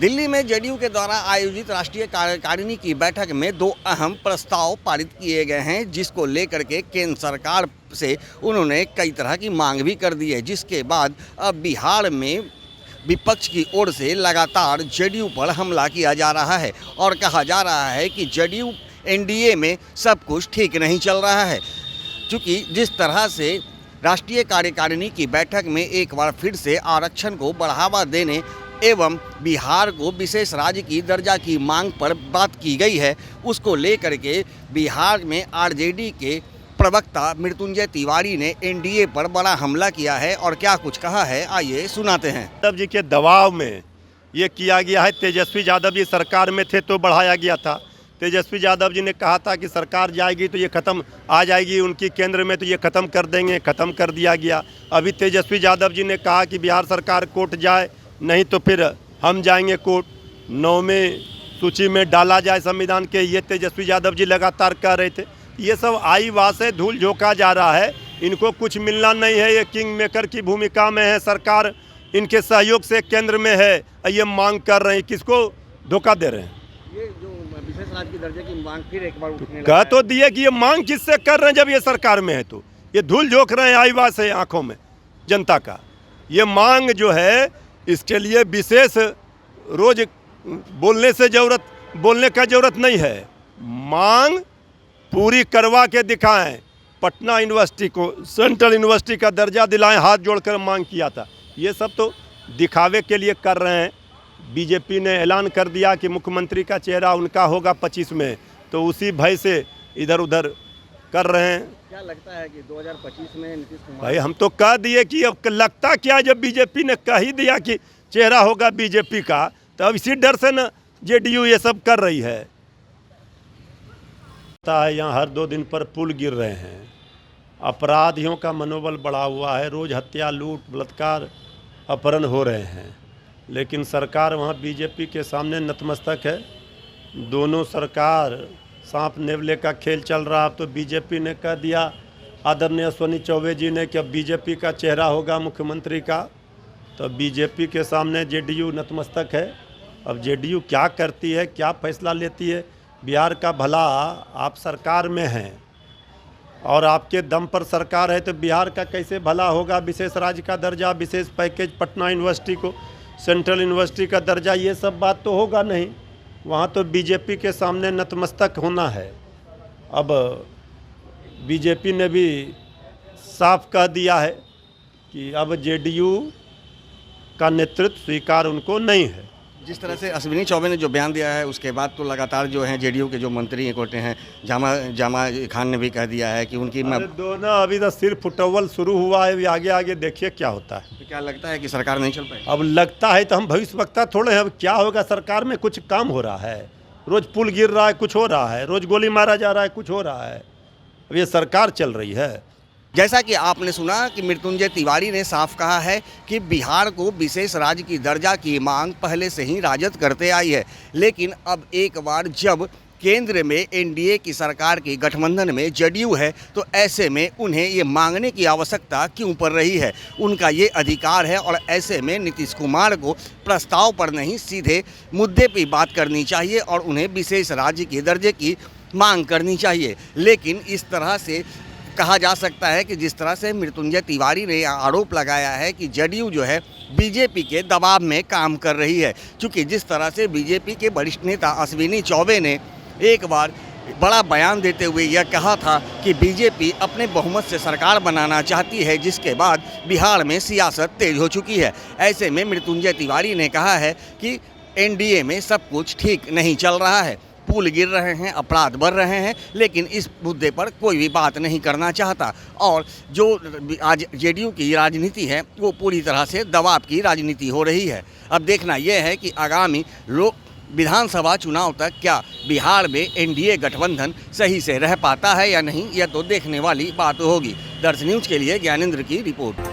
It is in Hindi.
दिल्ली में जेडीयू के द्वारा आयोजित राष्ट्रीय कार्यकारिणी की बैठक में दो अहम प्रस्ताव पारित किए गए हैं, जिसको लेकर के केंद्र सरकार से उन्होंने कई तरह की मांग भी कर दी है। जिसके बाद अब बिहार में विपक्ष की ओर से लगातार जेडीयू पर हमला किया जा रहा है और कहा जा रहा है कि जेडीयू एनडीए में सब कुछ ठीक नहीं चल रहा है, क्योंकि जिस तरह से राष्ट्रीय कार्यकारिणी की बैठक में एक बार फिर से आरक्षण को बढ़ावा देने एवं बिहार को विशेष राज्य की दर्जा की मांग पर बात की गई है, उसको लेकर के बिहार में आरजेडी के प्रवक्ता मृत्युंजय तिवारी ने एनडीए पर बड़ा हमला किया है और क्या कुछ कहा है, आइए सुनाते हैं। यादव जी के दबाव में ये किया गया है। तेजस्वी यादव जी सरकार में थे तो बढ़ाया गया था। तेजस्वी यादव जी ने कहा था कि सरकार जाएगी तो ये ख़त्म आ जाएगी उनकी केंद्र में तो ये ख़त्म कर देंगे, ख़त्म कर दिया गया। अभी तेजस्वी यादव जी ने कहा कि बिहार सरकार कोर्ट जाए, नहीं तो फिर हम जाएंगे कोर्ट, 9वें सूची में डाला जाए संविधान के। ये तेजस्वी यादव जी लगातार कह रहे थे। ये सब आई वहाँ से धूल झोंका जा रहा है। इनको कुछ मिलना नहीं है। ये किंग मेकर की भूमिका में है, सरकार इनके सहयोग से केंद्र में है। ये मांग कर रहे हैं, किसको धोखा दे रहे हैं? ये जो विशेष राज्य की दर्जे की मांग फिर एक बार उठने लगा कह तो दिए कि ये मांग किससे कर रहे हैं जब ये सरकार में है, तो ये धूल झोंक रहे हैं आई वहाँ से आँखों में जनता का। ये मांग जो है इसके लिए विशेष रोज बोलने का जरूरत नहीं है। मांग पूरी करवा के दिखाएं। पटना यूनिवर्सिटी को सेंट्रल यूनिवर्सिटी का दर्जा दिलाएं, हाथ जोड़कर मांग किया था। ये सब तो दिखावे के लिए कर रहे हैं। बीजेपी ने ऐलान कर दिया कि मुख्यमंत्री का चेहरा उनका होगा 25 में, तो उसी भय से इधर उधर कर रहे हैं। क्या लगता है कि 2025 में नीतीश कुमार? भाई हम तो कह दिए कि अब लगता क्या है, जब बीजेपी ने कह ही दिया कि चेहरा होगा बीजेपी का, तो अब इसी डर से न जेडीयू ये सब कर रही है। यहाँ हर 2 दिन पर पुल गिर रहे हैं। अपराधियों का मनोबल बढ़ा हुआ है। रोज हत्या, लूट, बलात्कार, अपहरण हो रहे हैं, लेकिन सरकार वहाँ बीजेपी के सामने नतमस्तक है। दोनों सरकार सांप नेवले का खेल चल रहा। तो बीजेपी ने कह दिया आदरणीय अश्विनी चौबे जी ने कि अब बीजेपी का चेहरा होगा मुख्यमंत्री का, तो बीजेपी के सामने जेडीयू नतमस्तक है। अब जेडीयू क्या करती है, क्या फैसला लेती है? बिहार का भला आप सरकार में हैं और आपके दम पर सरकार है, तो बिहार का कैसे भला होगा? विशेष राज्य का दर्जा, विशेष पैकेज, पटना यूनिवर्सिटी को सेंट्रल यूनिवर्सिटी का दर्जा, ये सब बात तो होगा नहीं। वहाँ तो बीजेपी के सामने नतमस्तक होना है। अब बीजेपी ने भी साफ कह दिया है कि अब जेडीयू का नेतृत्व स्वीकार उनको नहीं है। जिस तरह से अश्विनी चौबे ने जो बयान दिया है, उसके बाद तो लगातार जो हैं जेडीयू के जो मंत्री इकट्ठे हैं, जामा खान ने भी कह दिया है कि उनकी दोनों अभी तो सिर्फ फुटबॉल शुरू हुआ है। आगे आगे देखिए क्या होता है। तो क्या लगता है कि सरकार नहीं चल पाएगी? अब लगता है तो हम भविष्यवक्ता थोड़े हैं। अब क्या होगा? सरकार में कुछ काम हो रहा है, रोज पुल गिर रहा है, कुछ हो रहा है, रोज गोली मारा जा रहा है, कुछ हो रहा है। अब ये सरकार चल रही है। जैसा कि आपने सुना कि मृत्युंजय तिवारी ने साफ कहा है कि बिहार को विशेष राज्य की दर्जा की मांग पहले से ही राजद करते आई है, लेकिन अब एक बार जब केंद्र में एनडीए की सरकार की गठबंधन में जेडीयू है, तो ऐसे में उन्हें ये मांगने की आवश्यकता क्यों पड़ रही है? उनका ये अधिकार है और ऐसे में नीतीश कुमार को प्रस्ताव पर नहीं, सीधे मुद्दे पर बात करनी चाहिए और उन्हें विशेष राज्य के दर्जे की मांग करनी चाहिए। लेकिन इस तरह से कहा जा सकता है कि जिस तरह से मृत्युंजय तिवारी ने आरोप लगाया है कि जेडीयू जो है बीजेपी के दबाव में काम कर रही है, क्योंकि जिस तरह से बीजेपी के वरिष्ठ नेता अश्विनी चौबे ने एक बार बड़ा बयान देते हुए यह कहा था कि बीजेपी अपने बहुमत से सरकार बनाना चाहती है, जिसके बाद बिहार में सियासत तेज हो चुकी है। ऐसे में मृत्युंजय तिवारी ने कहा है कि एनडीए में सब कुछ ठीक नहीं चल रहा है, पुल गिर रहे हैं, अपराध बढ़ रहे हैं, लेकिन इस मुद्दे पर कोई भी बात नहीं करना चाहता। और जो आज जेडीयू की राजनीति है वो पूरी तरह से दबाव की राजनीति हो रही है। अब देखना यह है कि आगामी विधानसभा चुनाव तक क्या बिहार में एनडीए गठबंधन सही से रह पाता है या नहीं, यह तो देखने वाली बात होगी। दर्श न्यूज़ के लिए ज्ञानेंद्र की रिपोर्ट।